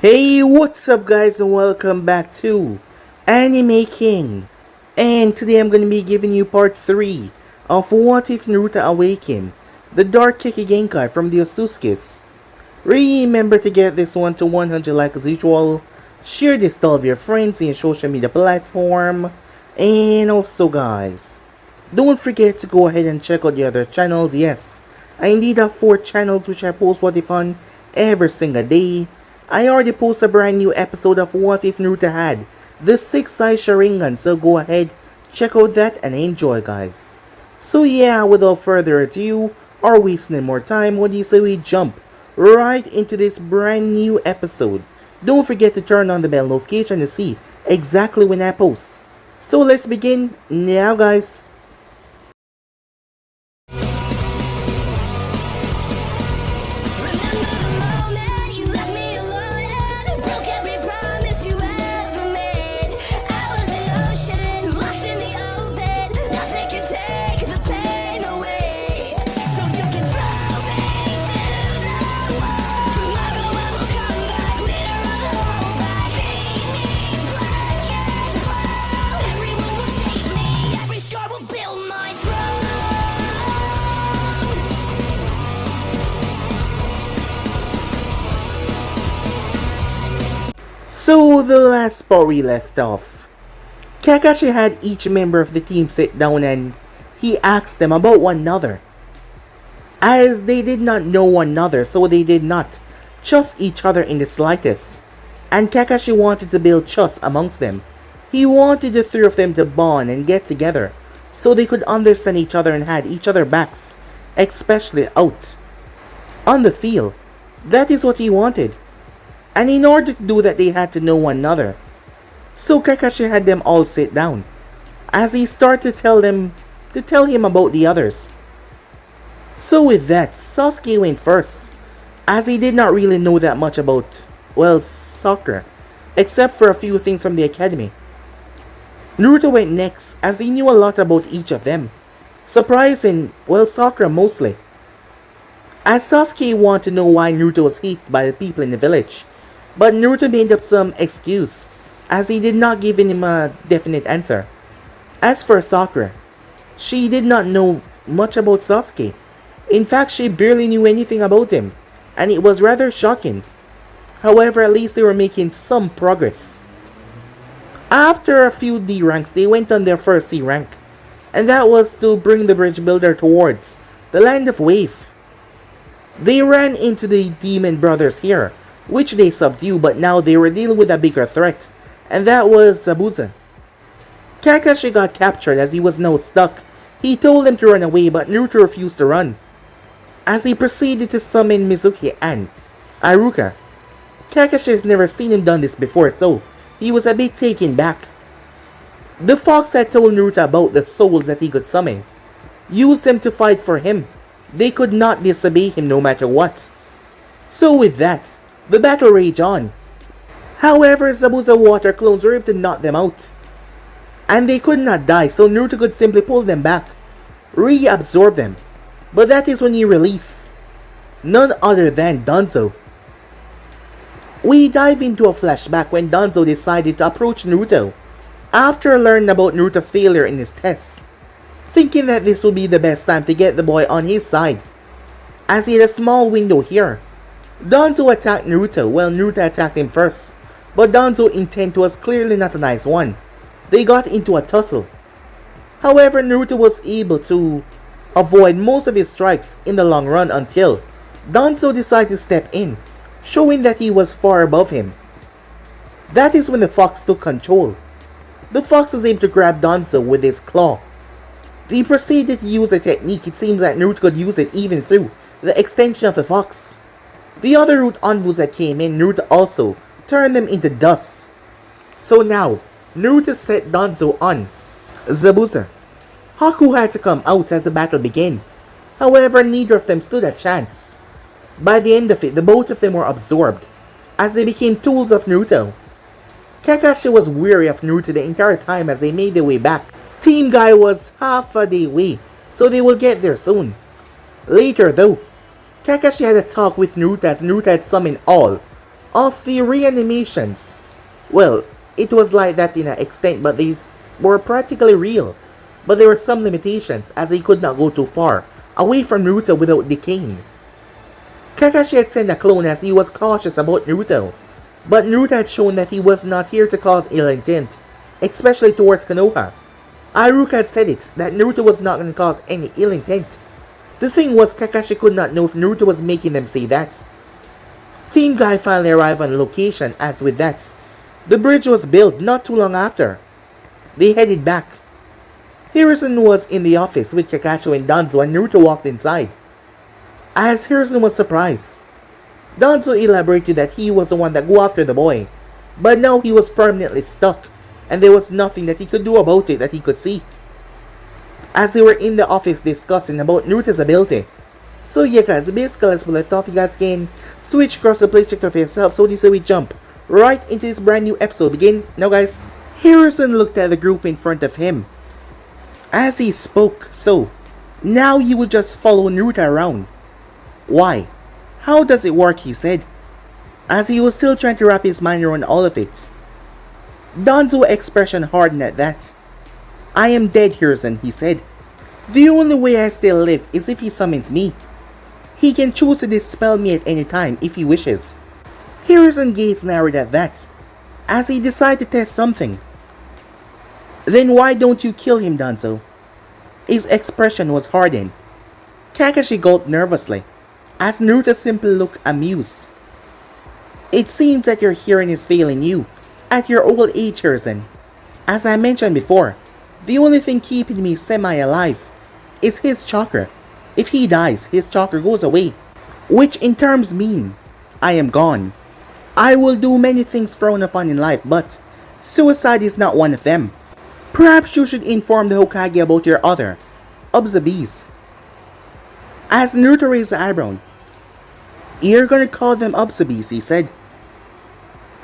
Hey, what's up guys and welcome back to Anime King. And today I'm going to be giving you part 3 of What If Naruto Awaken, the Dark Kekkei Genkai from the Ootsutsuki. Remember to get this one to 100 likes as usual, share this to all of your friends in your social media platform, and also guys, don't forget to go ahead and check out the other channels. Yes, I indeed have 4 channels which I post What If on every single day. I already posted a brand new episode of What If Naruto had the 6-side Sharingan, so go ahead, check out that and enjoy guys. So yeah, without further ado, or wasting more time, what do you say we jump right into this brand new episode? Don't forget to turn on the bell notification to see exactly when I post. So let's begin now guys. So the last spot we left off, Kakashi had each member of the team sit down and he asked them about one another. As they did not know one another, so they did not trust each other in the slightest. And Kakashi wanted to build trust amongst them. He wanted the 3 of them to bond and get together so they could understand each other and had each other backs, especially out on the field. That is what he wanted. And in order to do that, they had to know one another. So Kakashi had them all sit down, as he started to tell him about the others. So with that, Sasuke went first, as he did not really know that much about, well, Chakra, except for a few things from the academy. Naruto went next, as he knew a lot about each of them, surprising, well, Chakra mostly. As Sasuke wanted to know why Naruto was hated by the people in the village, but Naruto made up some excuse, as he did not give him a definite answer. As for Sakura, she did not know much about Sasuke. In fact, she barely knew anything about him, and it was rather shocking. However, at least they were making some progress. After a few D ranks, they went on their first C rank, and that was to bring the bridge builder towards the land of Wave. They ran into the demon brothers here, which they subdued, but now they were dealing with a bigger threat, and that was Zabuza. Kakashi got captured as he was now stuck. He told them to run away, but Naruto refused to run, as he proceeded to summon Mizuki and Iruka. Kakashi has never seen him done this before, so he was a bit taken back. The fox had told Naruto about the souls that he could summon. Use them to fight for him. They could not disobey him no matter what. So with that, the battle raged on. However, Zabuza water clones were able to knock them out, and they could not die, so Naruto could simply pull them back, reabsorb them. But that is when he released none other than Danzo. We dive into a flashback when Danzo decided to approach Naruto after learning about Naruto's failure in his tests, thinking that this would be the best time to get the boy on his side. As he had a small window here, Danzo attacked Naruto. Well, Naruto attacked him first, but Danzo's intent was clearly not a nice one. They got into a tussle. However, Naruto was able to avoid most of his strikes in the long run until Danzo decided to step in, showing that he was far above him. That is when the fox took control. The fox was able to grab Danzo with his claw. He proceeded to use a technique. It seems that Naruto could use it even through the extension of the fox. The other root envoys that came in, Naruto also turned them into dust. So now, Naruto set Danzo on Zabuza. Haku had to come out as the battle began. However, neither of them stood a chance. By the end of it, the both of them were absorbed, as they became tools of Naruto. Kakashi was weary of Naruto the entire time as they made their way back. Team Guy was half a day away, so they will get there soon. Later though, Kakashi had a talk with Naruto as Naruto had summoned all of the reanimations. Well, it was like that in an extent, but these were practically real. But there were some limitations, as he could not go too far away from Naruto without decaying. Kakashi had sent a clone as he was cautious about Naruto, but Naruto had shown that he was not here to cause ill intent, especially towards Konoha. Iruka had said it, that Naruto was not going to cause any ill intent. The thing was, Kakashi could not know if Naruto was making them say that. Team Guy finally arrived on location, as with that, the bridge was built not too long after. They headed back. Hiruzen was in the office with Kakashi and Danzo and Naruto walked inside. As Hiruzen was surprised, Danzo elaborated that he was the one that go after the boy, but now he was permanently stuck, and there was nothing that he could do about it that he could see. As they were in the office discussing about Naruto's ability, so yeah guys, basically as we left off, you guys can switch across the play check for yourself, so this way we jump right into this brand new episode. Begin now guys. Hiruzen looked at the group in front of him as he spoke, so now he would just follow Naruto around. Why? How does it work, he said, as he was still trying to wrap his mind around all of it. Danzo's expression hardened at that. I am dead, Hiruzen, he said. The only way I still live is if he summons me. He can choose to dispel me at any time if he wishes. Hiruzen's gaze narrowed at that, as he decided to test something. Then why don't you kill him, Danzo? His expression was hardened. Kakashi gulped nervously, as Naruto simply looked amused. It seems that your hearing is failing you at your old age, Hiruzen. As I mentioned before, the only thing keeping me semi-alive is his chakra. If he dies, his chakra goes away, which in terms mean I am gone. I will do many things frowned upon in life, but suicide is not one of them. Perhaps you should inform the Hokage about your other Ootsutsuki. As Naruto raised the eyebrow, you're gonna call them Ootsutsuki, he said.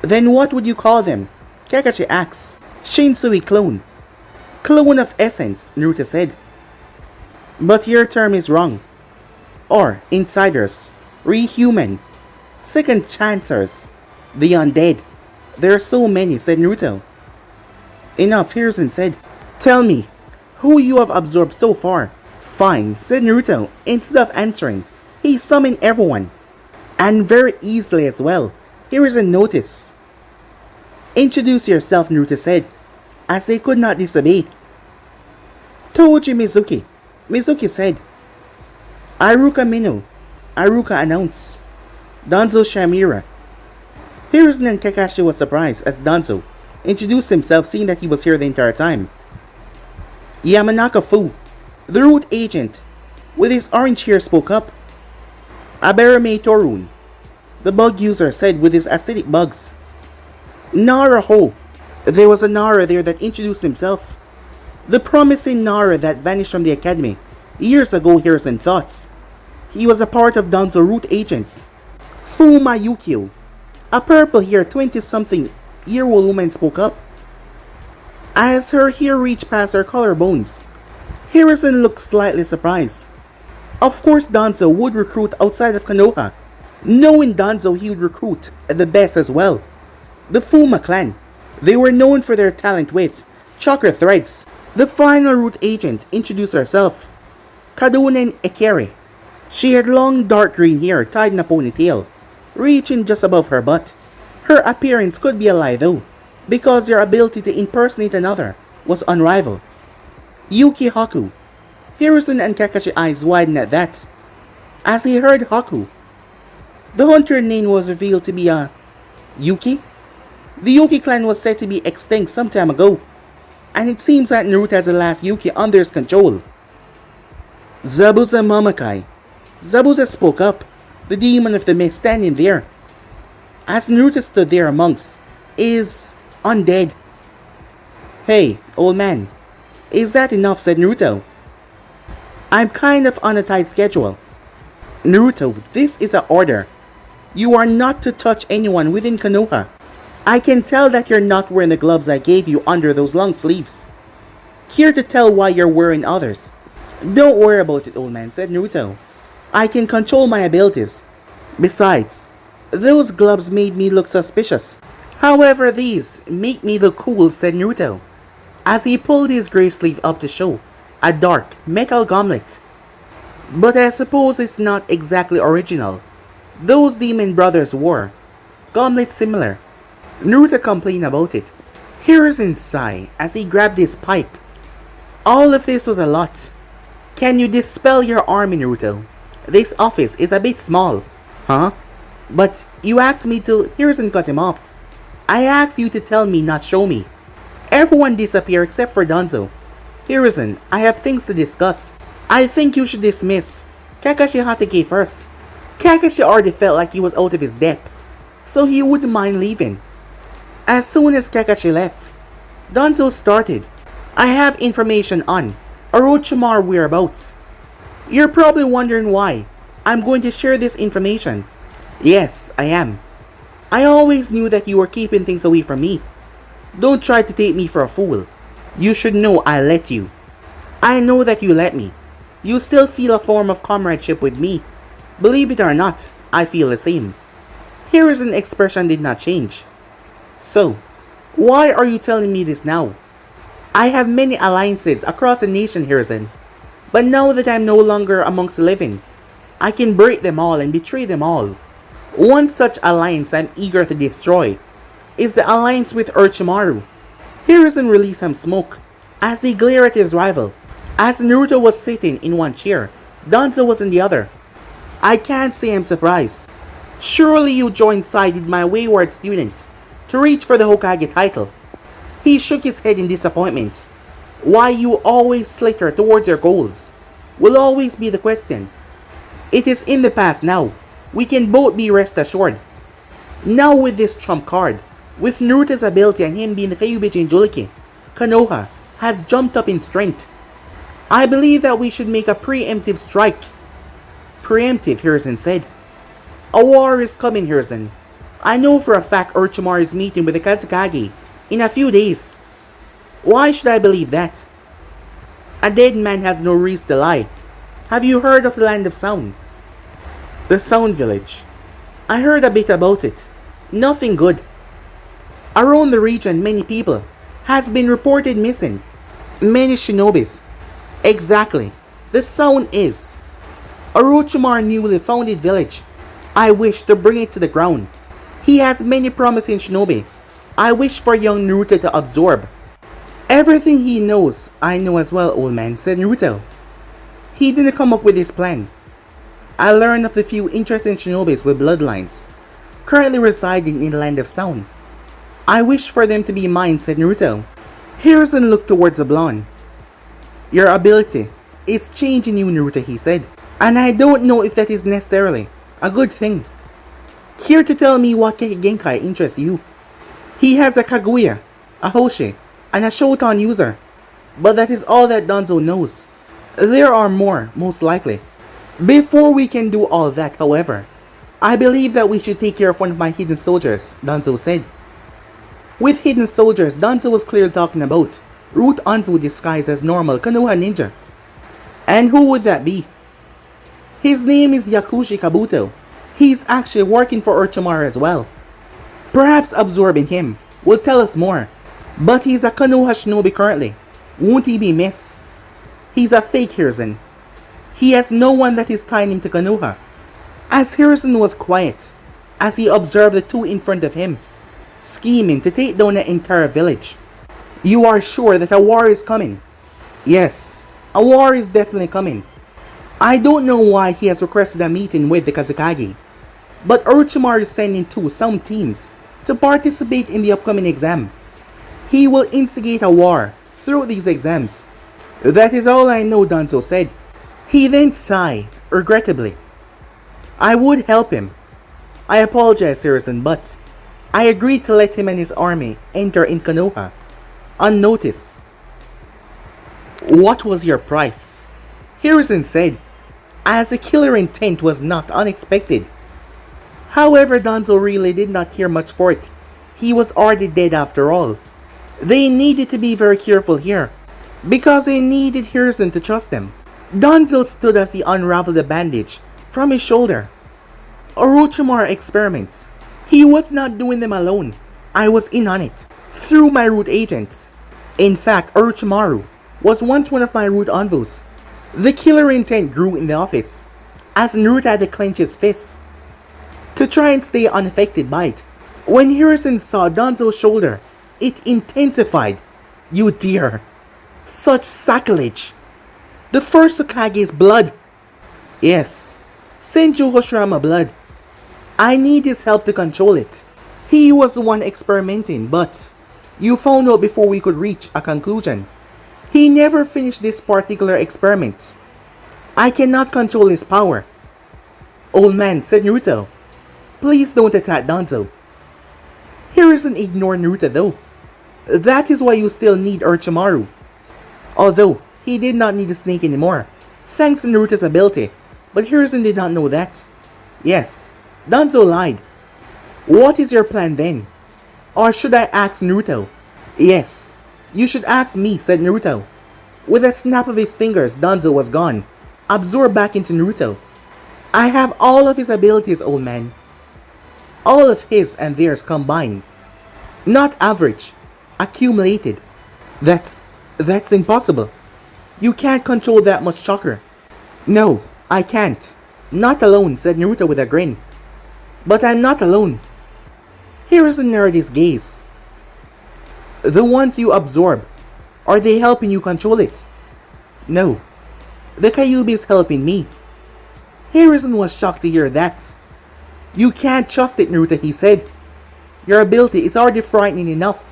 Then what would you call them? Kakashi asked. Shinsui clone. Clone of essence, Naruto said. But your term is wrong. Or insiders, rehuman, second chancers, the undead. There are so many, said Naruto. Enough, Hiruzen said. Tell me, who you have absorbed so far. Fine, said Naruto. Instead of answering, he summoned everyone. And very easily as well. Hiruzen noticed. Introduce yourself, Naruto said, as they could not disobey. Toji Mizuki, Mizuki said. Iruka Mino, Iruka announced. Danzo Shamira. Hiruzen and Kakashi was surprised as Danzo introduced himself, seeing that he was here the entire time. Yamanaka Fu, the root agent, with his orange hair, spoke up. Aberame Torun, the bug user, said with his acidic bugs. Nara Ho, there was a Nara there that introduced himself. The promising Nara that vanished from the academy years ago, Hiruzen thought. He was a part of Danzo root agents. Fuma Yukio, a purple-haired 20-something-year-old woman, spoke up. As her hair reached past her collarbones, Hiruzen looked slightly surprised. Of course Danzo would recruit outside of Konoha. Knowing Danzo, he would recruit the best as well. The Fuma clan. They were known for their talent with chakra threads. The final root agent introduced herself. Kadonen Ekere. She had long dark green hair tied in a ponytail, reaching just above her butt. Her appearance could be a lie though, because their ability to impersonate another was unrivaled. Yuki Haku. Hiruzen and Kakashi's eyes widened at that, as he heard Haku. The hunter name was revealed to be a Yuki. The Yuki clan was said to be extinct some time ago, and it seems that Naruto has the last Yuki under his control. Zabuza Mamakai. Zabuza spoke up, the demon of the mist standing there. As Naruto stood there amongst is undead. Hey, old man, is that enough, said Naruto. I'm kind of on a tight schedule. Naruto, this is an order. You are not to touch anyone within Konoha. I can tell that you're not wearing the gloves I gave you under those long sleeves. Here to tell why you're wearing others. Don't worry about it, old man, said Naruto. I can control my abilities. Besides, Those gloves made me look suspicious. However, these make me look cool, said Naruto, as he pulled his grey sleeve up to show a dark metal gauntlet. But I suppose it's not exactly original. Those demon brothers wore gauntlets similar. Naruto complained about it. Hiruzen sighed as he grabbed his pipe. All of this was a lot. Can you dispel your army, Naruto? This office is a bit small. Huh? But you asked me to. Hiruzen cut him off. I asked you to tell me, not show me. Everyone disappeared except for Danzo. Hiruzen, I have things to discuss. I think you should dismiss Kakashi Hatake first. Kakashi already felt like he was out of his depth, so he wouldn't mind leaving. As soon as Kakashi left, Danzo started. I have information on Orochimaru whereabouts. You're probably wondering why I'm going to share this information. Yes, I am. I always knew that you were keeping things away from me. Don't try to take me for a fool. You should know I let you. I know that you let me. You still feel a form of comradeship with me. Believe it or not, I feel the same. Hiruzen's expression did not change. So, why are you telling me this now? I have many alliances across the nation, Hiruzen. But now that I'm no longer amongst the living, I can break them all and betray them all. One such alliance I'm eager to destroy is the alliance with Orochimaru. Hiruzen released some smoke as he glared at his rival. As Naruto was sitting in one chair, Danzo was in the other. I can't say I'm surprised. Surely you joined side with my wayward student to reach for the Hokage title. He shook his head in disappointment. Why you always slither towards your goals will always be the question. It is in the past now. We can both be rest assured. Now with this trump card, with Naruto's ability and him being the Kyuubi Jinchuriki, Konoha has jumped up in strength. I believe that we should make a preemptive strike. Preemptive, Hiruzen said. A war is coming, Hiruzen. I know for a fact Orochimaru is meeting with the Kazekage in a few days. Why should I believe that? A dead man has no reason to lie. Have you heard of the Land of Sound? The Sound Village. I heard a bit about it. Nothing good. Around the region, many people has been reported missing. Many shinobis. Exactly. The Sound is Orochimaru's newly founded village. I wish to bring it to the ground. He has many promising shinobi. I wish for young Naruto to absorb. Everything he knows, I know as well, old man, said Naruto. He didn't come up with this plan. I learned of the few interesting shinobis with bloodlines currently residing in the Land of Sound. I wish for them to be mine, said Naruto. Hiruzen looked towards the blonde. Your ability is changing you, Naruto, he said. And I don't know if that is necessarily a good thing. Here to tell me what Genkai interests you. He has a Kaguya, a Hoshi, and a Shotan user. But that is all that Danzo knows. There are more, most likely. Before we can do all that, however, I believe that we should take care of one of my hidden soldiers, Danzo said. With hidden soldiers, Danzo was clearly talking about Root Anfu disguised as normal Konoha ninja. And who would that be? His name is Yakushi Kabuto. He's actually working for Orochimaru as well. Perhaps absorbing him will tell us more. But he's a Konoha shinobi currently. Won't he be missed? He's a fake Hiruzen. He has no one that is tying him to Konoha. As Hiruzen was quiet, as he observed the two in front of him, scheming to take down the entire village. You are sure that a war is coming? Yes, a war is definitely coming. I don't know why he has requested a meeting with the Kazekage, but Orochimaru is sending some teams to participate in the upcoming exam. He will instigate a war through these exams. That is all I know, Danzo said. He then sighed, regrettably. I would help him. I apologize, Hiruzen, but I agreed to let him and his army enter in Konoha, unnoticed. What was your price? Hiruzen said, as the killer intent was not unexpected. However, Danzo really did not care much for it. He was already dead after all. They needed to be very careful here, because they needed Hiruzen to trust them. Danzo stood as he unraveled the bandage from his shoulder. Orochimaru experiments. He was not doing them alone. I was in on it. Through my root agents. In fact, Orochimaru was once one of my root envoys. The killer intent grew in the office, as Naruto had to clench his fists to try and stay unaffected by it. When Hiruzen saw Danzo's shoulder, it intensified. You dear. Such sacrilege. The first Hokage's blood. Yes, Senju Hoshirama blood. I need his help to control it. He was the one experimenting, but you found out before we could reach a conclusion. He never finished this particular experiment. I cannot control his power. Old man, said Naruto. Please don't attack Danzo. Hiruzen ignored Naruto though. That is why you still need Orochimaru. Although, he did not need the snake anymore, thanks to Naruto's ability. But Hiruzen did not know that. Yes, Danzo lied. What is your plan then? Or should I ask Naruto? Yes, you should ask me, said Naruto. With a snap of his fingers, Danzo was gone, absorbed back into Naruto. I have all of his abilities, old man. All of his and theirs combined. Not average. Accumulated. That's impossible. You can't control that much chakra. No, I can't. Not alone, said Naruto with a grin. But I'm not alone. Hiruzen narrowed his gaze. The ones you absorb, are they helping you control it? No. The Kyuubi is helping me. Hiruzen was shocked to hear that. You can't trust it, Naruto, he said. Your ability is already frightening enough.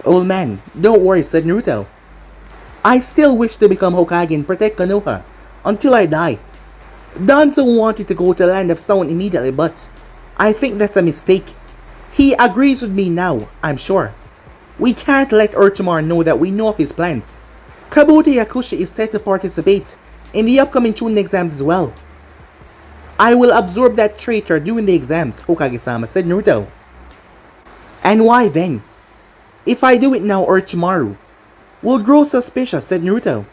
Old man, don't worry, said Naruto. I still wish to become Hokage and protect Konoha until I die. Danzo wanted to go to the Land of Sound immediately, but I think that's a mistake. He agrees with me now, I'm sure. We can't let Orochimaru know that we know of his plans. Kabuto Yakushi is set to participate in the upcoming Chunin exams as well. I will absorb that traitor during the exams, Hokage-sama, said Naruto. And why then? If I do it now, Orochimaru will grow suspicious, said Naruto.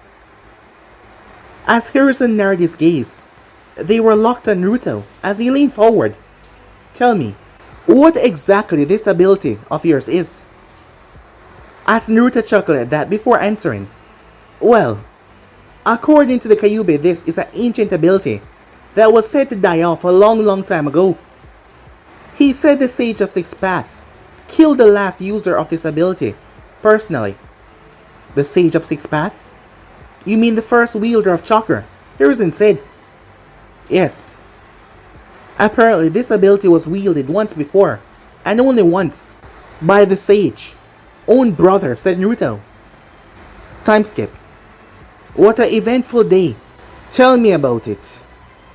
As Hiruzen narrowed his gaze, they were locked on Naruto as he leaned forward. Tell me, what exactly this ability of yours is? Asked Naruto chuckled at that before answering. Well, according to the Kyuubi, this is an ancient ability that was said to die off a long time ago. He said the Sage of Six Paths killed the last user of this ability, personally. The Sage of Six Paths? You mean the first wielder of Chakra? Hiruzen said. Yes. Apparently this ability was wielded once before, and only once, by the Sage. Own brother, said Naruto. Time skip. What an eventful day. Tell me about it.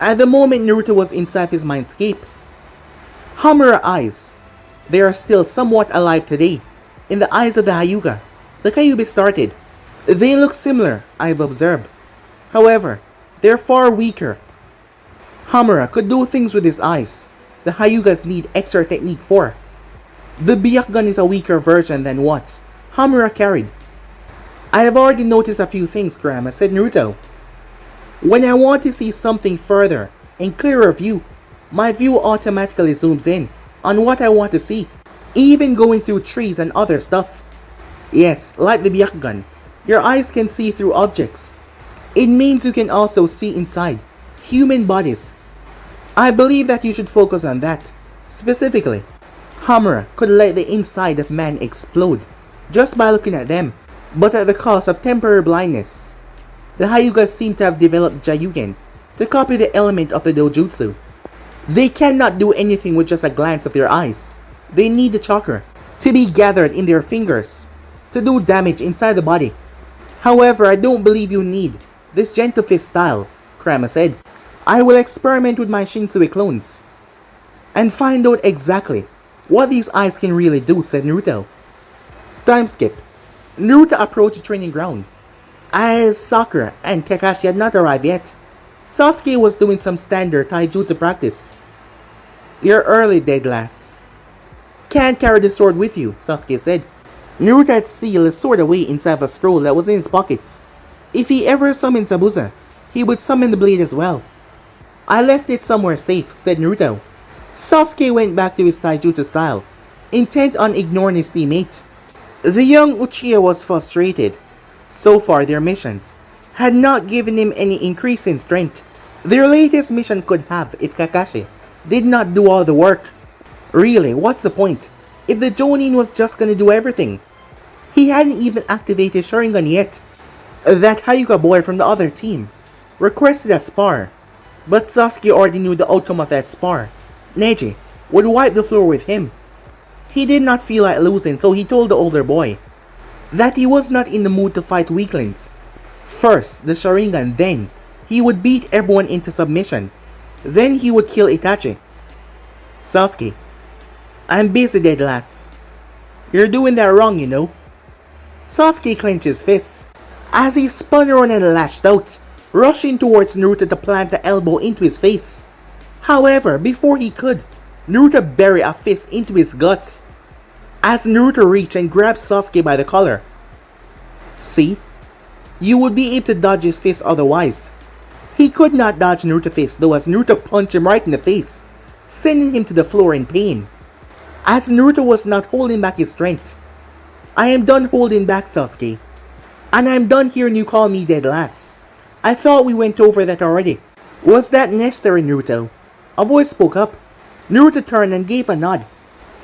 At the moment Naruto was inside his mindscape, Hamura eyes. They are still somewhat alive today. In the eyes of the Hyuga, the Kyuubi started. They look similar, I've observed. However, they're far weaker. Hamura could do things with his eyes the Hyugas need extra technique for. The Byakugan is a weaker version than what Hamura carried. I have already noticed a few things, Grandma, said Naruto. When I want to see something further and clearer view, my view automatically zooms in on what I want to see, even going through trees and other stuff. Yes, like the Byakugan, your eyes can see through objects. It means you can also see inside human bodies. I believe that you should focus on that. Specifically, Hamura could let the inside of man explode just by looking at them, but at the cost of temporary blindness. The Hyugas seem to have developed Jayugen to copy the element of the dojutsu. They cannot do anything with just a glance of their eyes. They need the chakra to be gathered in their fingers to do damage inside the body. However, I don't believe you need this gentle fist style, Kurama said. I will experiment with my Shinsui clones and find out exactly what these eyes can really do, said Naruto. Time skip. Naruto approached the training ground. As Sakura and Kakashi had not arrived yet, Sasuke was doing some standard taijutsu practice. You're early, dead lass. Can't carry the sword with you, Sasuke said. Naruto had sealed his sword away inside of a scroll that was in his pockets. If he ever summoned Zabuza, he would summon the blade as well. I left it somewhere safe, said Naruto. Sasuke went back to his taijutsu style, intent on ignoring his teammate. The young Uchiha was frustrated. So far their missions had not given him any increase in strength. Their latest mission could have if Kakashi did not do all the work. Really, what's the point if the Jonin was just gonna do everything? He hadn't even activated Sharingan yet. That Hyuga boy from the other team requested a spar, but Sasuke already knew the outcome of that spar. Neji would wipe the floor with him. He did not feel like losing, so he told the older boy that he was not in the mood to fight weaklings. First the Sharingan, then he would beat everyone into submission. Then he would kill Itachi. Sasuke, I'm busy, dead lass. You're doing that wrong, you know. Sasuke clenched his fists as he spun around and lashed out, rushing towards Naruto to plant the elbow into his face. However, before he could, Naruto buried a fist into his guts as Naruto reached and grabbed Sasuke by the collar. See? You would be able to dodge his fist otherwise. He could not dodge Naruto's fist though, as Naruto punched him right in the face, sending him to the floor in pain. As Naruto was not holding back his strength. I am done holding back, Sasuke. And I'm done hearing you call me dead lass. I thought we went over that already. Was that necessary, Naruto? A voice spoke up. Naruto turned and gave a nod.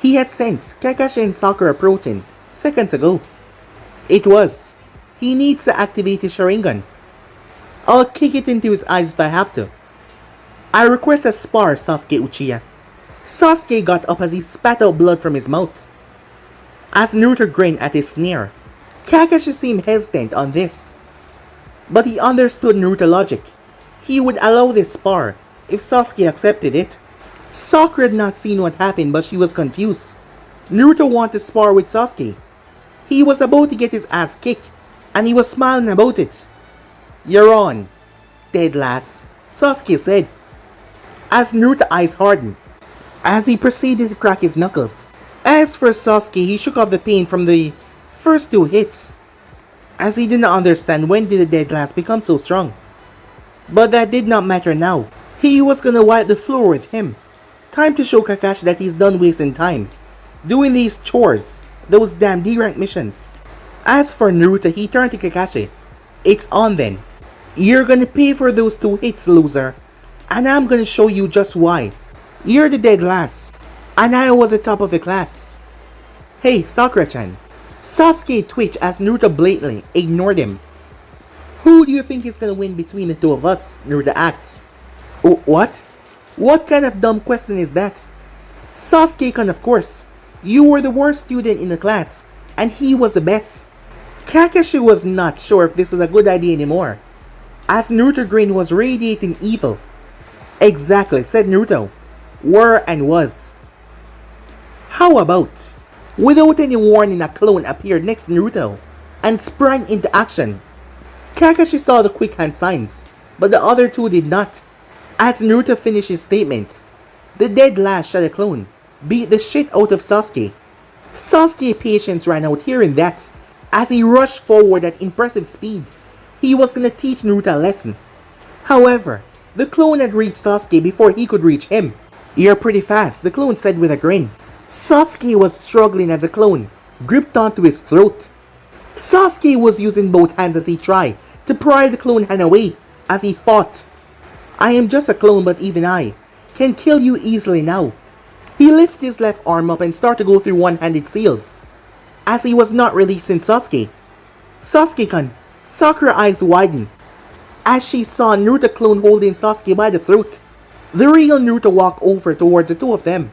He had sensed Kakashi and Sakura approaching seconds ago. It was. He needs to activate his Sharingan. I'll kick it into his eyes if I have to. I request a spar, Sasuke Uchiha. Sasuke got up as he spat out blood from his mouth. As Naruto grinned at his sneer, Kakashi seemed hesitant on this. But he understood Naruto logic. He would allow this spar if Sasuke accepted it. Sakura had not seen what happened, but she was confused. Naruto wanted to spar with Sasuke. He was about to get his ass kicked, and he was smiling about it. You're on, dead lass, Sasuke said, as Naruto's eyes hardened, as he proceeded to crack his knuckles. As for Sasuke, he shook off the pain from the first two hits, as he did not understand when did the dead lass become so strong. But that did not matter now. He was gonna wipe the floor with him. Time to show Kakashi that he's done wasting time doing these chores, those damn D-rank missions. As for Naruto, he turned to Kakashi. It's on then. You're gonna pay for those two hits, loser. And I'm gonna show you just why. You're the dead lass, and I was the top of the class. Hey, Sakura-chan. Sasuke twitched as Naruto blatantly ignored him. Who do you think is gonna win between the two of us? Naruto asked. What? What kind of dumb question is that? Sasuke-kun, of course. You were the worst student in the class, and he was the best. Kakashi was not sure if this was a good idea anymore, as Naruto's grin was radiating evil. Exactly, said Naruto. Were and was. How about? Without any warning, a clone appeared next to Naruto and sprang into action. Kakashi saw the quick hand signs, but the other two did not. As Naruto finished his statement, the dead lass shot a clone, beat the shit out of Sasuke. Sasuke's patience ran out hearing that, as he rushed forward at impressive speed. He was gonna teach Naruto a lesson. However, the clone had reached Sasuke before he could reach him. You're pretty fast, the clone said with a grin. Sasuke was struggling as the clone gripped onto his throat. Sasuke was using both hands as he tried to pry the clone hand away as he fought. I am just a clone, but even I can kill you easily now. He lifted his left arm up and started to go through one-handed seals, as he was not releasing Sasuke. Sasuke-kun, Sakura's eyes widened as she saw Naruto clone holding Sasuke by the throat. The real Naruto walked over towards the two of them.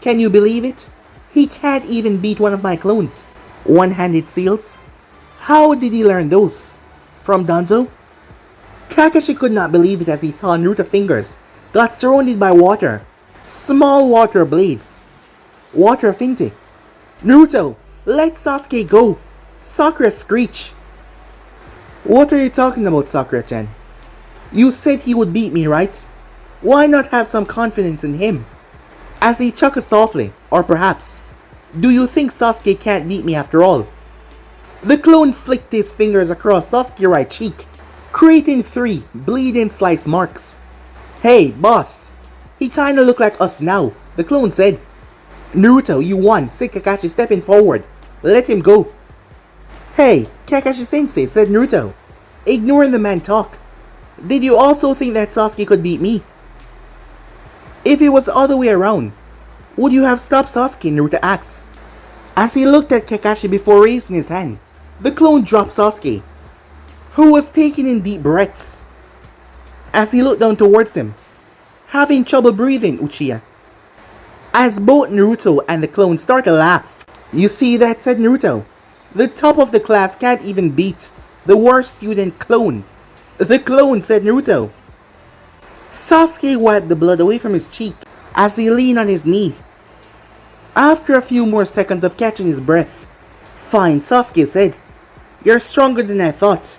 Can you believe it? He can't even beat one of my clones. One-handed seals? How did he learn those? From Danzo? Kakashi could not believe it as he saw Naruto's fingers got surrounded by water. Small water blades. Water affinity. Naruto, let Sasuke go! Sakura screeched. What are you talking about, Sakura-chan? You said he would beat me, right? Why not have some confidence in him? As he chuckled softly, or perhaps, do you think Sasuke can't beat me after all? The clone flicked his fingers across Sasuke's right cheek, creating 3 bleeding slice marks. Hey, boss. He kinda look like us now, the clone said. Naruto, you won, said Kakashi stepping forward. Let him go. Hey, Kakashi-sensei, said Naruto, ignoring the man talk. Did you also think that Sasuke could beat me? If it was the other way around, would you have stopped Sasuke? Naruto asked. As he looked at Kakashi before raising his hand, the clone dropped Sasuke, who was taking in deep breaths. As he looked down towards him, having trouble breathing, Uchiha. As both Naruto and the clone started to laugh. You see that, said Naruto. The top of the class can't even beat the worst student clone. The clone, said Naruto. Sasuke wiped the blood away from his cheek as he leaned on his knee. After a few more seconds of catching his breath, Fine, Sasuke said. You're stronger than I thought.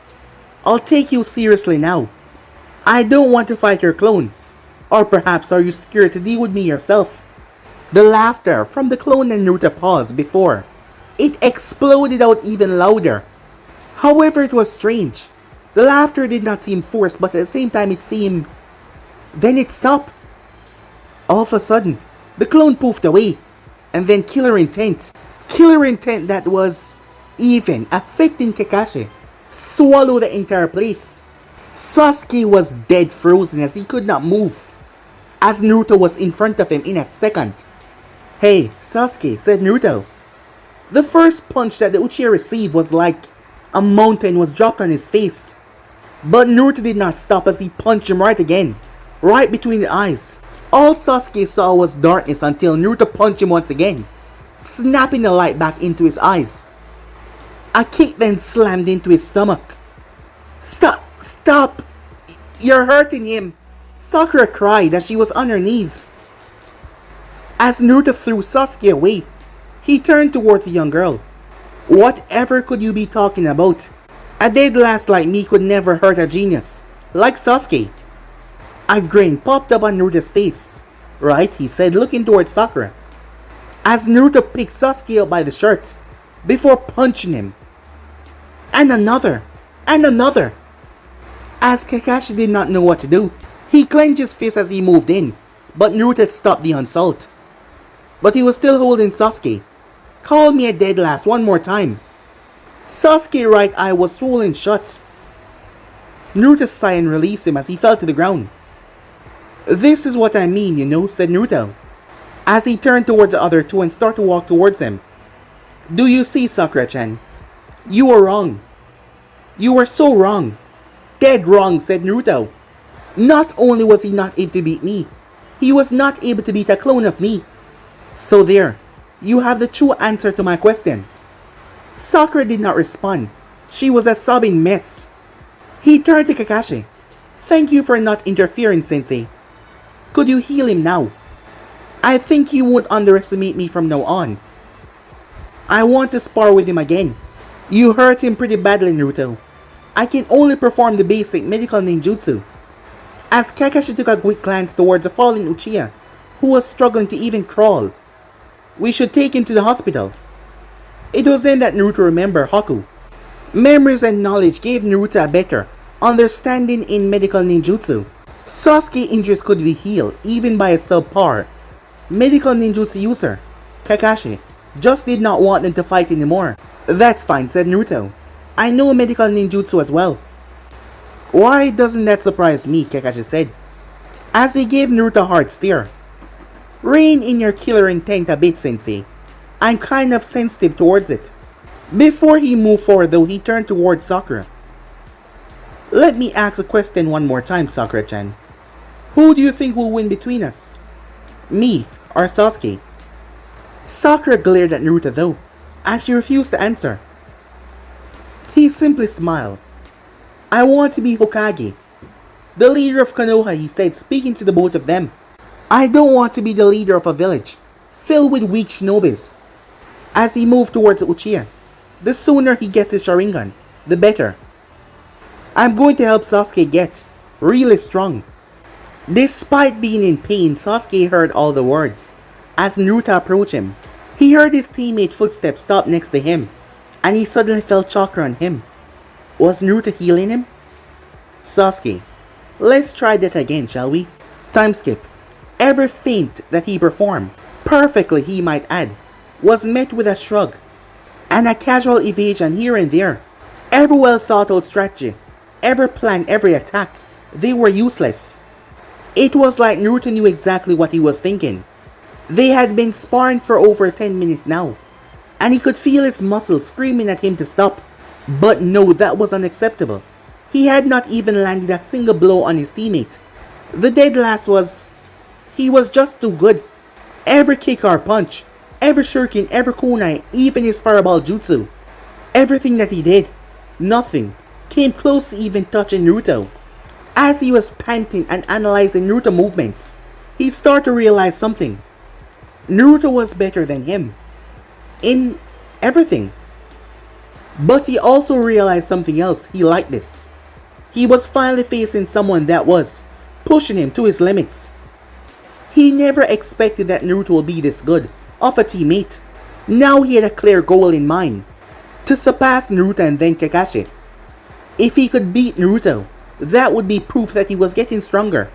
I'll take you seriously now. I don't want to fight your clone. Or perhaps are you scared to deal with me yourself? The laughter from the clone and Naruto paused before it exploded out even louder. However, it was strange. The laughter did not seem forced, but at the same time it seemed... Then it stopped. All of a sudden, the clone poofed away, and then killer intent that was even affecting Kakashi, swallowed the entire place. Sasuke was dead frozen as he could not move, as Naruto was in front of him in a second. Hey, Sasuke, said Naruto. The first punch that the Uchiha received was like a mountain was dropped on his face. But Naruto did not stop as he punched him right again, right between the eyes. All Sasuke saw was darkness until Naruto punched him once again, snapping the light back into his eyes. A kick then slammed into his stomach. Stop! You're hurting him! Sakura cried as she was on her knees. As Naruto threw Sasuke away, he turned towards the young girl. Whatever could you be talking about? A dead lass like me could never hurt a genius, like Sasuke. A grin popped up on Naruto's face. Right, he said, looking towards Sakura. As Naruto picked Sasuke up by the shirt, before punching him. And another. As Kakashi did not know what to do, he clenched his fist as he moved in, but Naruto had stopped the onslaught. But he was still holding Sasuke. Call me a dead lass one more time. Sasuke's right eye was swollen shut. Naruto sighed and released him as he fell to the ground. This is what I mean, you know, said Naruto, as he turned towards the other two and started to walk towards them. Do you see, Sakura-chan? You were wrong. You were so wrong. Dead wrong, said Naruto. Not only was he not able to beat me, he was not able to beat a clone of me. So there, you have the true answer to my question. Sakura did not respond. She was a sobbing mess. He turned to Kakashi. Thank you for not interfering, Sensei. Could you heal him now? I think you won't underestimate me from now on. I want to spar with him again. You hurt him pretty badly, Naruto. I can only perform the basic medical ninjutsu. As Kakashi took a quick glance towards the fallen Uchiha, who was struggling to even crawl. We should take him to the hospital. It was then that Naruto remembered Haku. Memories and knowledge gave Naruto a better understanding in medical ninjutsu. Sasuke's injuries could be healed even by a subpar medical ninjutsu user. Kakashi just did not want them to fight anymore. That's fine, said Naruto. I know medical ninjutsu as well. Why doesn't that surprise me, Kakashi said, as he gave Naruto a hard stare. Rein in your killer intent a bit, Sensei. I'm kind of sensitive towards it. Before he moved forward though, he turned towards Sakura. Let me ask a question one more time, Sakura-chan. Who do you think will win between us? Me or Sasuke? Sakura glared at Naruto though, as she refused to answer. He simply smiled. I want to be Hokage, the leader of Konoha, he said, speaking to the both of them. I don't want to be the leader of a village filled with weak shinobis. As he moved towards Uchiha, the sooner he gets his Sharingan, the better. I'm going to help Sasuke get really strong. Despite being in pain, Sasuke heard all the words. As Naruto approached him, he heard his teammate's footsteps stop next to him, and he suddenly felt chakra on him. Was Naruto healing him? Sasuke, let's try that again, shall we? Time skip. Every feint that he performed, perfectly he might add, was met with a shrug and a casual evasion here and there. Every well thought out strategy, every plan, every attack, they were useless. It was like Naruto knew exactly what he was thinking. They had been sparring for over 10 minutes now, and he could feel his muscles screaming at him to stop. But no, that was unacceptable. He had not even landed a single blow on his teammate. The dead last was... he was just too good. Every kick or punch, every shuriken, every kunai, even his fireball jutsu, everything that he did, nothing came close to even touching Naruto. As he was panting and analyzing Naruto movements, he started to realize something. Naruto was better than him. In everything. But he also realized something else. He liked this. He was finally facing someone that was pushing him to his limits. He never expected that Naruto would be this good of a teammate. Now he had a clear goal in mind. To surpass Naruto and then Kakashi. If he could beat Naruto, that would be proof that he was getting stronger.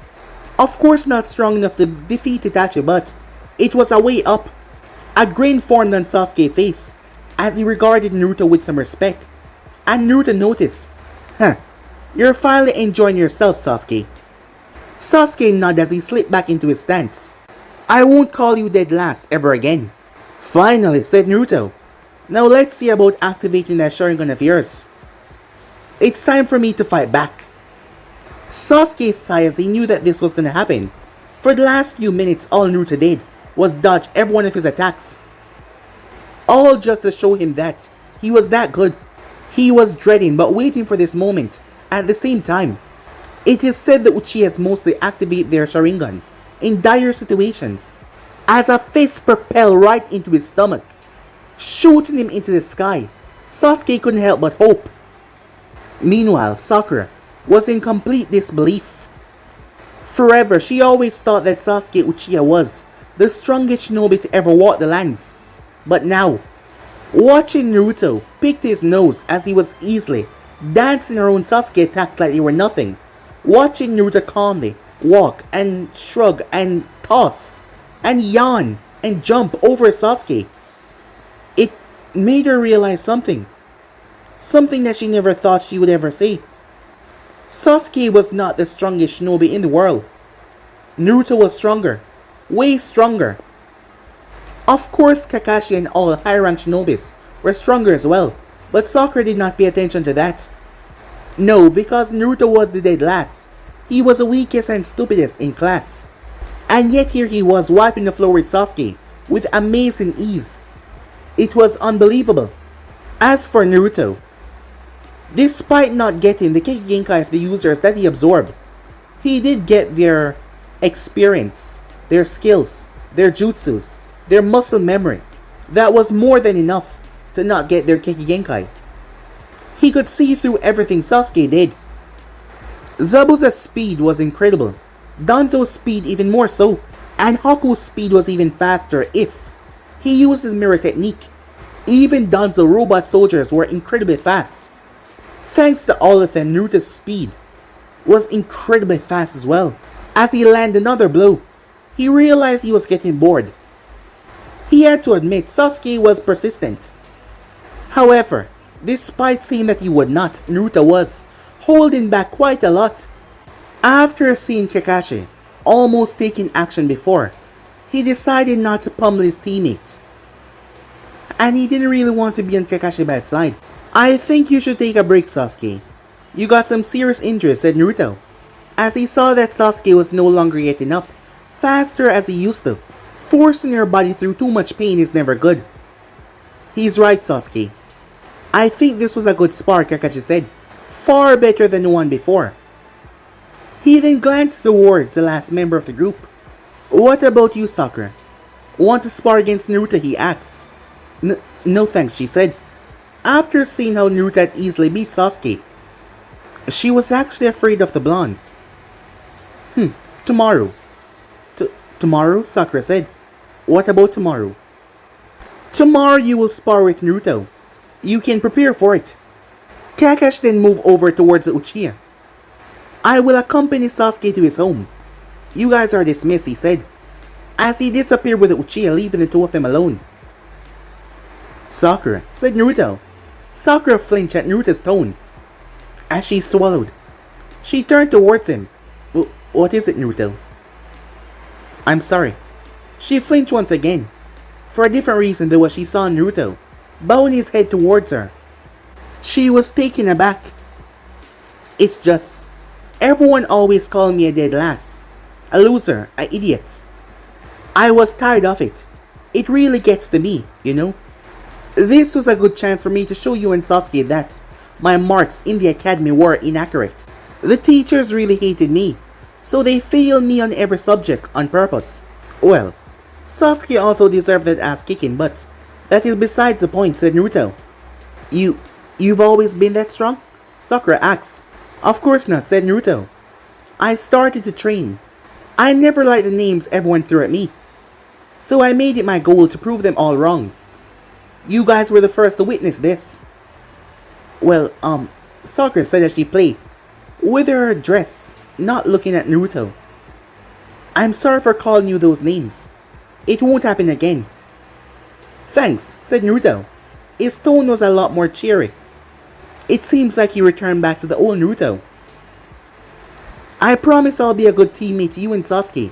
Of course not strong enough to defeat Itachi, but it was a way up. A grin formed on Sasuke's face as he regarded Naruto with some respect. And Naruto noticed. You're finally enjoying yourself, Sasuke. Sasuke nodded as he slipped back into his stance. I won't call you dead last ever again. Finally, said Naruto. Now let's see about activating that Sharingan of yours. It's time for me to fight back. Sasuke sighed as he knew that this was going to happen. For the last few minutes, all Naruto did was dodge every one of his attacks. All just to show him that he was that good. He was dreading but waiting for this moment at the same time. It is said that Uchihas mostly activate their Sharingan in dire situations, as a fist propelled right into his stomach, shooting him into the sky. Sasuke couldn't help but hope. Meanwhile, Sakura was in complete disbelief. Forever, she always thought that Sasuke Uchiha was the strongest shinobi to ever walk the lands. But now, watching Naruto picked his nose as he was easily dancing around Sasuke attacks like they were nothing. Watching Naruto calmly walk and shrug and toss and yawn and jump over Sasuke, it made her realize something. Something that she never thought she would ever say. Sasuke was not the strongest shinobi in the world. Naruto was stronger. Way stronger. Of course, Kakashi and all high-ranked shinobis were stronger as well, but Sakura did not pay attention to that. No, because Naruto was the dead last. He was the weakest and stupidest in class. And yet here he was wiping the floor with Sasuke with amazing ease. It was unbelievable. As for Naruto, despite not getting the Kekkei Genkai of the users that he absorbed, he did get their experience, their skills, their jutsus, their muscle memory. That was more than enough to not get their Kekkei Genkai. He could see through everything Sasuke did. Zabuza's speed was incredible, Danzo's speed even more so, and Haku's speed was even faster if he used his mirror technique. Even Danzo robot soldiers were incredibly fast. Thanks to all of them, Naruto's speed was incredibly fast as well. As he landed another blow, he realized he was getting bored. He had to admit Sasuke was persistent. However, despite saying that he would not, Naruto was holding back quite a lot. After seeing Kakashi almost taking action before, he decided not to pummel his teammates. And he didn't really want to be on Kakashi's bad side. I think you should take a break, Sasuke. You got some serious injuries, said Naruto, as he saw that Sasuke was no longer getting up faster as he used to. Forcing your body through too much pain is never good. He's right, Sasuke. I think this was a good spar, Kakashi said. Far better than the one before. He then glanced towards the last member of the group. What about you, Sakura? Want to spar against Naruto, he asked. No thanks, she said. After seeing how Naruto had easily beat Sasuke, she was actually afraid of the blonde. Tomorrow. Tomorrow? Sakura said. What about tomorrow? Tomorrow you will spar with Naruto. You can prepare for it. Kakashi then moved over towards the Uchiha. I will accompany Sasuke to his home. You guys are dismissed, he said, as he disappeared with Uchiha, leaving the two of them alone. Sakura, said Naruto. Sakura flinched at Naruto's tone. As she swallowed, she turned towards him. What is it, Naruto? I'm sorry. She flinched once again, for a different reason than what she saw in Naruto, bowing his head towards her. She was taken aback. It's just, everyone always called me a dead lass, a loser, an idiot. I was tired of it. It really gets to me, you know? This was a good chance for me to show you and Sasuke that my marks in the academy were inaccurate. The teachers really hated me, so they failed me on every subject on purpose. Well, Sasuke also deserved that ass kicking, but that is besides the point, said Naruto. You've always been that strong? Sakura asked. Of course not, said Naruto. I started to train. I never liked the names everyone threw at me, so I made it my goal to prove them all wrong. You guys were the first to witness this. Well, Sakura said as she played with her dress, not looking at Naruto. I'm sorry for calling you those names. It won't happen again. Thanks, said Naruto. His tone was a lot more cheery. It seems like he returned back to the old Naruto. I promise I'll be a good teammate to you and Sasuke.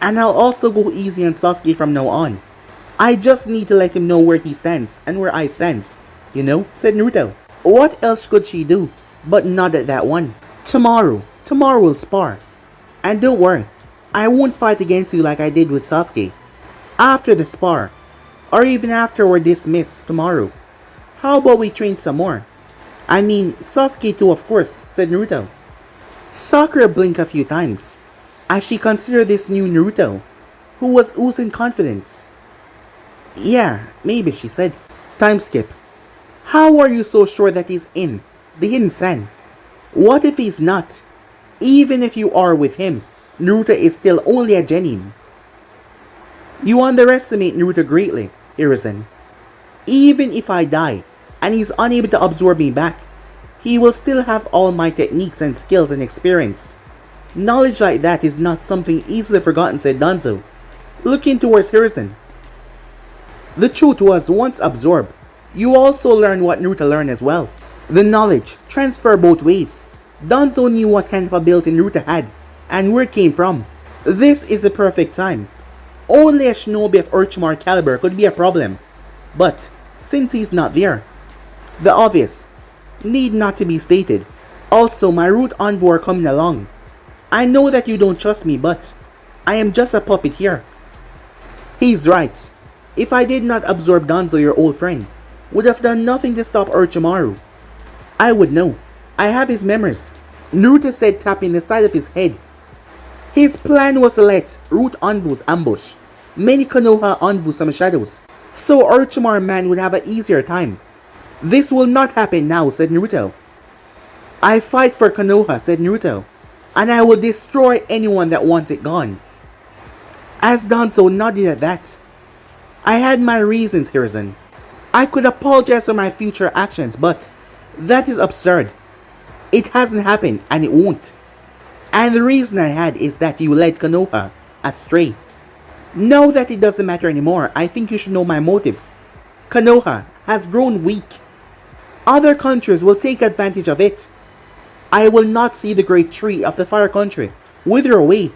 And I'll also go easy on Sasuke from now on. I just need to let him know where he stands and where I stands, you know, said Naruto. What else could she do but nod at that one? Tomorrow we'll spar. And don't worry, I won't fight against you like I did with Sasuke. After the spar, or even after we're dismissed tomorrow, how about we train some more? I mean, Sasuke too, of course, said Naruto. Sakura blinked a few times as she considered this new Naruto, who was oozing confidence. Yeah, maybe, she said. Time skip. How are you so sure that he's in the hidden sand? What if he's not? Even if you are with him, Naruto is still only a genin. You underestimate Naruto greatly, Hiruzen. Even if I die, and he's unable to absorb me back, he will still have all my techniques and skills and experience. Knowledge like that is not something easily forgotten, said Danzo, looking towards Hiruzen. The truth was, once absorbed, you also learn what Naruto learned as well. The knowledge transferred both ways. Danzo knew what kind of ability Naruto had and where it came from. This is the perfect time. Only a shinobi of Orochimaru caliber could be a problem. But since he's not there, the obvious need not to be stated. Also, my root envoy are coming along. I know that you don't trust me, but I am just a puppet here. He's right. If I did not absorb Danzo, your old friend would have done nothing to stop Orochimaru. I would know. I have his memories, Naruto said, tapping the side of his head. His plan was to let root envoys ambush many Konoha envoys from the shadows, so Orochimaru man would have an easier time. This will not happen now, said Naruto. I fight for Konoha, said Naruto, and I will destroy anyone that wants it gone. As Danzo nodded at that, I had my reasons, Hiruzen. I could apologize for my future actions, but that is absurd. It hasn't happened, and it won't. And the reason I had is that you led Konoha astray. Now that it doesn't matter anymore, I think you should know my motives. Konoha has grown weak. Other countries will take advantage of it. I will not see the great tree of the fire country wither away.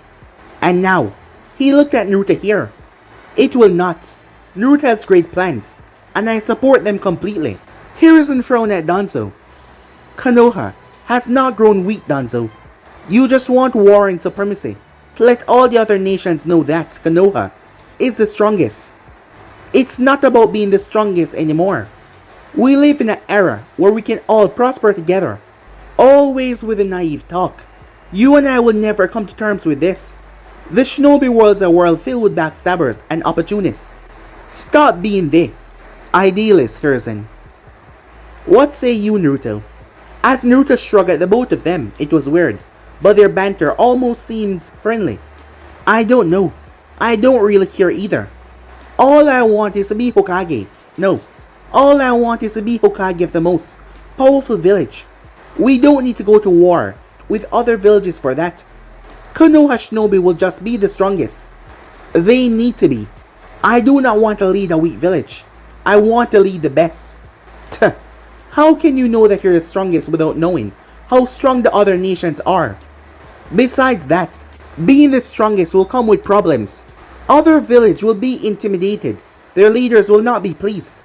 And now, he looked at Naruto here. It will not. Naruto has great plans, and I support them completely. Hiruzen frowned at Danzo. Konoha has not grown weak, Danzo. You just want war and supremacy. Let all the other nations know that Konoha is the strongest. It's not about being the strongest anymore. We live in an era where we can all prosper together. Always with a naive talk. You and I will never come to terms with this. The shinobi world is a world filled with backstabbers and opportunists. Stop being the idealist, Hiruzen. What say you, Naruto? As Naruto shrugged at the both of them, it was weird, but their banter almost seems friendly. I don't know. I don't really care either. All I want is to be Hokage. No. All I want is to be Hokage of the most powerful village. We don't need to go to war with other villages for that. Konoha Shinobi will just be the strongest. They need to be. I do not want to lead a weak village. I want to lead the best. Tuh. How can you know that you're the strongest without knowing how strong the other nations are? Besides that, being the strongest will come with problems. Other village will be intimidated. Their leaders will not be pleased.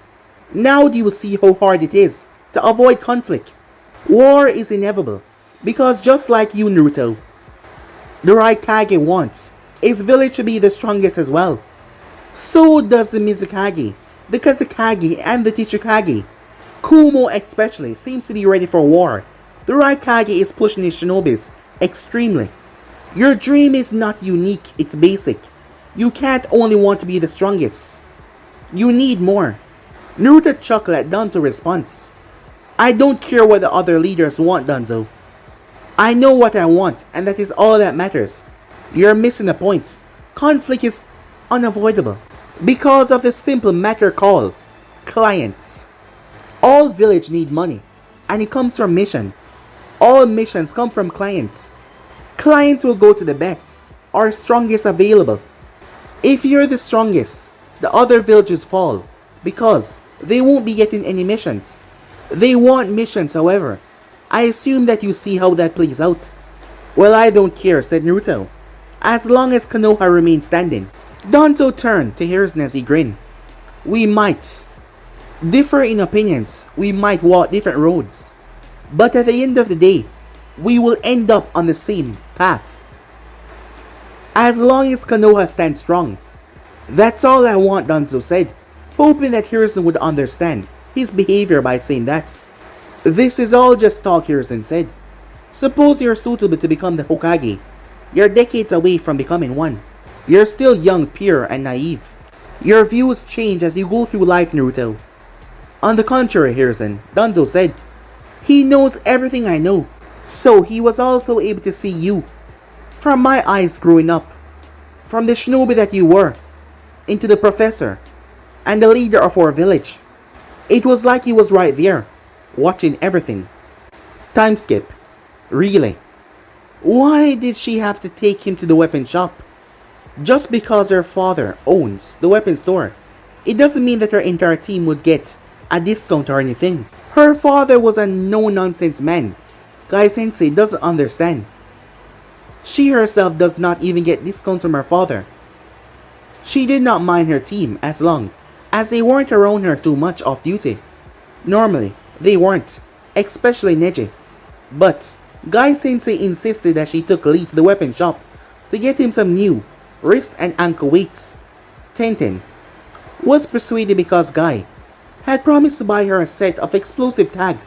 Now do you see how hard it is to avoid conflict? War is inevitable, because just like you, Naruto, the Raikage wants his village to be the strongest as well. So does the Mizukage, the Kazekage, and the Chichikage. Kumo especially seems to be ready for war. The Raikage is pushing his shinobis extremely. Your dream is not unique, it's basic. You can't only want to be the strongest. You need more. Naruto chuckled at Danzo's response. I don't care what the other leaders want, Danzo. I know what I want, and that is all that matters. You're missing a point. Conflict is unavoidable because of the simple matter called clients. All village need money, and it comes from mission. All missions come from clients. Clients will go to the best or strongest available. If you're the strongest, the other villages fall because they won't be getting any missions. They want missions, however. I assume that you see how that plays out. Well, I don't care, said Naruto, as long as Konoha remains standing. Danzo turned to Hiruzen as he grinned. We might differ in opinions, we might walk different roads, but at the end of the day, we will end up on the same path. As long as Konoha stands strong. That's all I want, Danzo said, hoping that Hiruzen would understand his behavior by saying that. This is all just talk, Hiruzen said. Suppose you're suitable to become the Hokage. You're decades away from becoming one. You're still young, pure, and naive. Your views change as you go through life, Naruto. On the contrary, Hiruzen, Danzo said, he knows everything I know, so he was also able to see you. From my eyes growing up, from the shinobi that you were, into the professor, and the leader of our village. It was like he was right there, watching everything. Time skip. Really? Why did she have to take him to the weapon shop? Just because her father owns the weapon store, it doesn't mean that her entire team would get a discount or anything. Her father was a no-nonsense man. Guy Sensei doesn't understand. She herself does not even get discounts from her father. She did not mind her team as long as they weren't around her too much off duty. Normally, they weren't, especially Neji. But Guy Sensei insisted that she took Lee to the weapon shop to get him some new wrist and ankle weights. Tenten was persuaded because Guy had promised to buy her a set of explosive tag.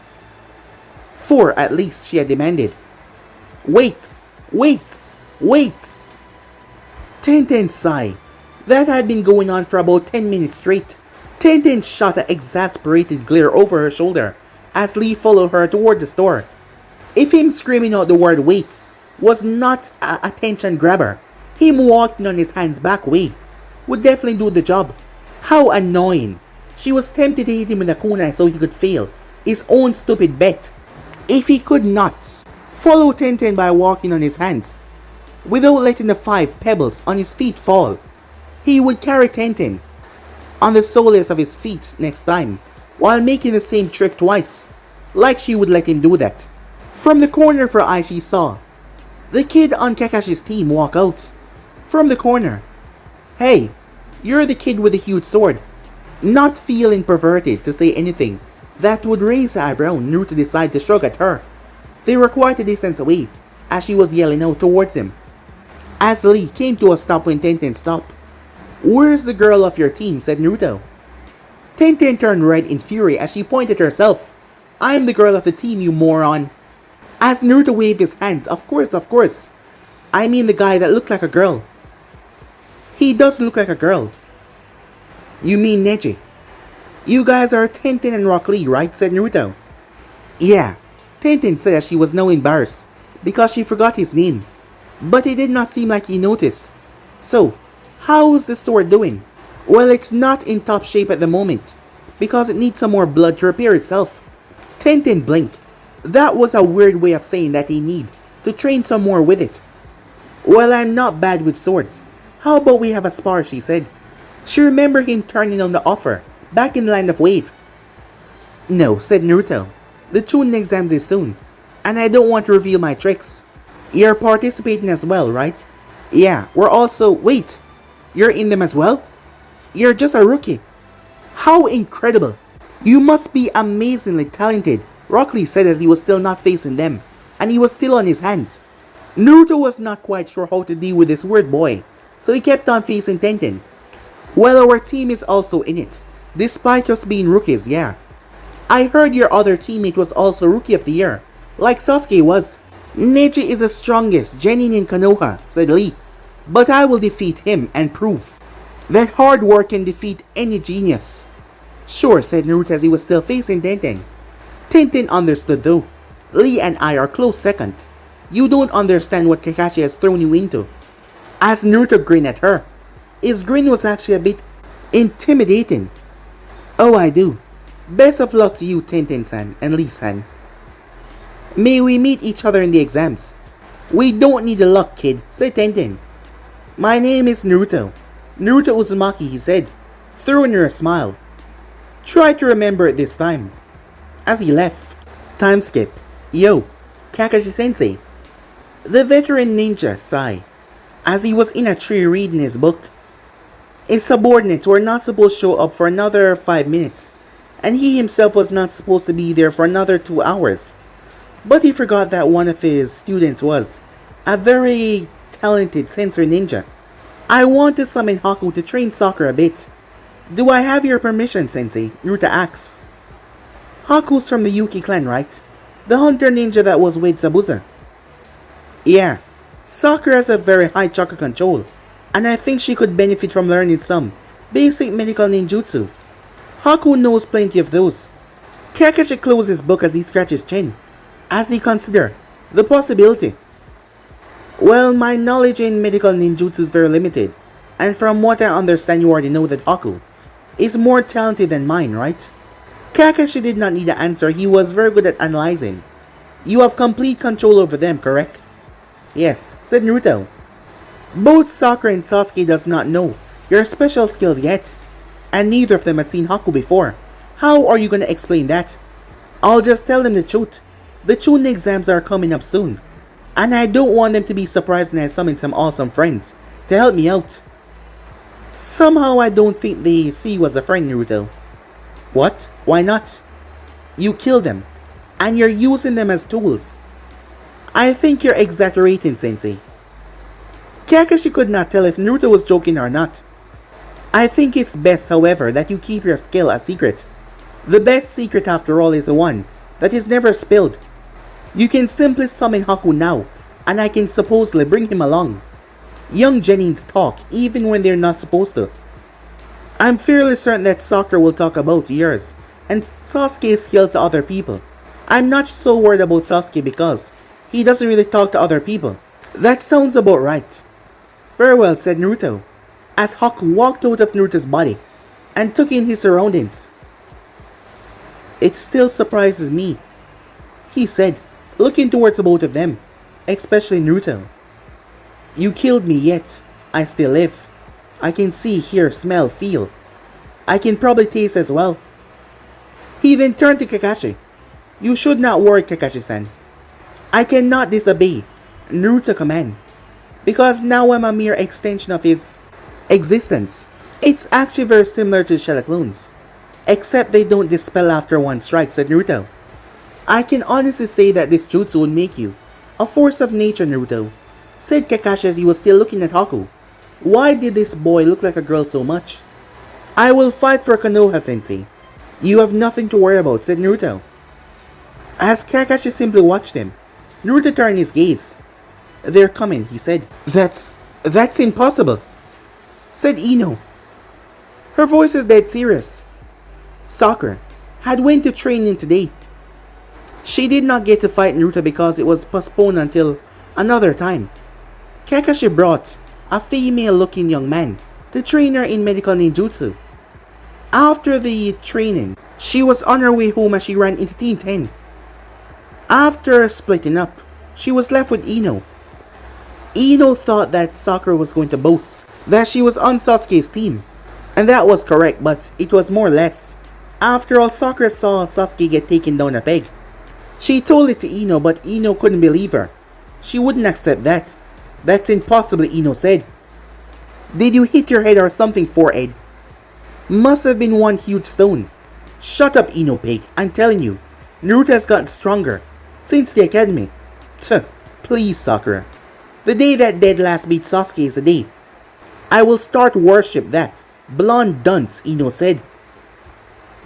4 at least, she had demanded. Weights! Weights! Weights! Tenten sighed. That had been going on for about 10 minutes straight. Tenten shot an exasperated glare over her shoulder as Lee followed her toward the store. If him screaming out the word weights was not an attention grabber, him walking on his hands back way would definitely do the job. How annoying. She was tempted to hit him with a kunai so he could fail his own stupid bet. If he could not follow Tenten by walking on his hands, without letting the 5 pebbles on his feet fall, he would carry Tenten on the soles of his feet next time, while making the same trick twice, like she would let him do that. From the corner of her eye she saw the kid on Kakashi's team walk out. From the corner. Hey, you're the kid with the huge sword. Not feeling perverted to say anything that would raise her eyebrow, Naruto decided to shrug at her. They were quite a distance away as she was yelling out towards him. As Lee came to a stop when Tenten stopped. Where's the girl of your team? Said Naruto. Tenten turned red in fury as she pointed herself. I'm the girl of the team, you moron. As Naruto waved his hands, of course. I mean the guy that looked like a girl. He does look like a girl. You mean Neji. You guys are Tenten and Rock Lee, right? Said Naruto. Yeah, Tenten said as she was now embarrassed because she forgot his name. But it did not seem like he noticed. So, how's the sword doing? Well, it's not in top shape at the moment because it needs some more blood to repair itself. Tenten blinked. That was a weird way of saying that he need to train some more with it. Well, I'm not bad with swords. How about we have a spar, she said. She remembered him turning down the offer, back in the land of wave. No, said Naruto. The Chunin exams is soon, and I don't want to reveal my tricks. You're participating as well, right? Yeah, we're also... Wait, you're in them as well? You're just a rookie. How incredible! You must be amazingly talented, Rock Lee said as he was still not facing them, and he was still on his hands. Naruto was not quite sure how to deal with this weird boy, so he kept on facing Tenten. Well, our team is also in it, despite us being rookies, yeah. I heard your other teammate was also Rookie of the Year, like Sasuke was. Neji is the strongest genin in Konoha, said Lee, but I will defeat him and prove that hard work can defeat any genius. Sure, said Naruto as he was still facing Tenten. Tenten understood though. Lee and I are close second. You don't understand what Kakashi has thrown you into. As Naruto grinned at her. His grin was actually a bit intimidating. Oh, I do. Best of luck to you, Tenten-san and Lee-san. May we meet each other in the exams. We don't need the luck, kid, said Tenten. My name is Naruto. Naruto Uzumaki, he said, throwing her a smile. Try to remember it this time. As he left. Time skip. Yo, Kakashi-sensei. The veteran ninja sighed, as he was in a tree reading his book. His subordinates were not supposed to show up for another 5 minutes, and he himself was not supposed to be there for another 2 hours. But he forgot that one of his students was a very talented sensor ninja. I want to summon Haku to train soccer a bit. Do I have your permission, Sensei? Naruto asks. Haku's from the Yuki clan, right? The hunter ninja that was with Zabuza. Yeah, Sakura has a very high chakra control, and I think she could benefit from learning some basic medical ninjutsu. Haku knows plenty of those. Kakashi closed his book as he scratched his chin, as he considered the possibility. Well, my knowledge in medical ninjutsu is very limited, and from what I understand you already know that Haku is more talented than mine, right? Kakashi did not need an answer, he was very good at analyzing. You have complete control over them, correct? Yes, said Naruto. Both Sakura and Sasuke does not know your special skills yet, and neither of them has seen Haku before. How are you going to explain that? I'll just tell them the truth. The Chunin exams are coming up soon, and I don't want them to be surprised when I summon some awesome friends to help me out. Somehow I don't think they see you as a friend, Naruto. What? Why not? You killed them, and you're using them as tools. I think you're exaggerating, Sensei. Kakashi could not tell if Naruto was joking or not. I think it's best, however, that you keep your skill a secret. The best secret, after all, is the one that is never spilled. You can simply summon Haku now, and I can supposedly bring him along. Young genins talk, even when they're not supposed to. I'm fairly certain that Sakura will talk about yours, and Sasuke's skill to other people. I'm not so worried about Sasuke because he doesn't really talk to other people. That sounds about right. Very well, said Naruto, as Haku walked out of Naruto's body and took in his surroundings. It still surprises me, he said, looking towards the both of them, especially Naruto. You killed me, yet I still live. I can see, hear, smell, feel. I can probably taste as well. He then turned to Kakashi. You should not worry, Kakashi-san. I cannot disobey Naruto's command, because now I'm a mere extension of his existence. It's actually very similar to Shadow Clones, except they don't dispel after one strike, said Naruto. I can honestly say that this jutsu would make you a force of nature, Naruto, said Kakashi as he was still looking at Haku. Why did this boy look like a girl so much? I will fight for Konoha, Sensei. You have nothing to worry about, said Naruto. As Kakashi simply watched him, Naruto turned his gaze. They're coming, he said. That's impossible, said Ino. Her voice is dead serious. Sakura had went to training today. She did not get to fight Naruto because it was postponed until another time. Kakashi brought a female-looking young man to train her in medical ninjutsu. After the training, she was on her way home as she ran into Team 10. After splitting up, she was left with Ino. Ino thought that Sakura was going to boast that she was on Sasuke's team. And that was correct, but it was more or less. After all, Sakura saw Sasuke get taken down a peg. She told it to Ino, but Ino couldn't believe her. She wouldn't accept that. That's impossible, Ino said. Did you hit your head or something, forehead? Must have been one huge stone. Shut up, Ino pig. I'm telling you. Naruto has gotten stronger. Since the academy. Tuh, please, Sakura. The day that dead last beat Sasuke is the day. I will start worship that. Blonde dunce, Ino said.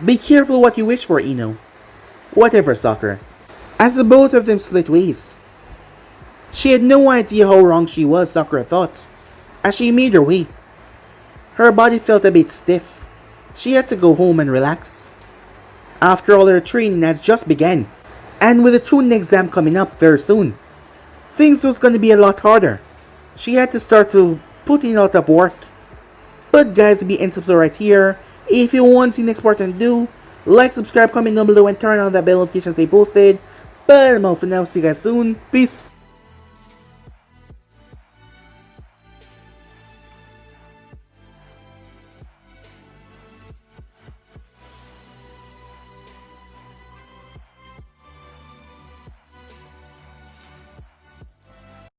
Be careful what you wish for, Ino. Whatever, Sakura. As the both of them split ways. She had no idea how wrong she was, Sakura thought, as she made her way. Her body felt a bit stiff. She had to go home and relax. After all, her training has just begun, and with the Chunin exam coming up very soon, things was going to be a lot harder. She had to start to put in a lot of work. But guys, be end subscribe right here. If you want to see the next part and do, like, subscribe, comment down below, and turn on that bell notification stay posted. But I'm out for now. See you guys soon. Peace.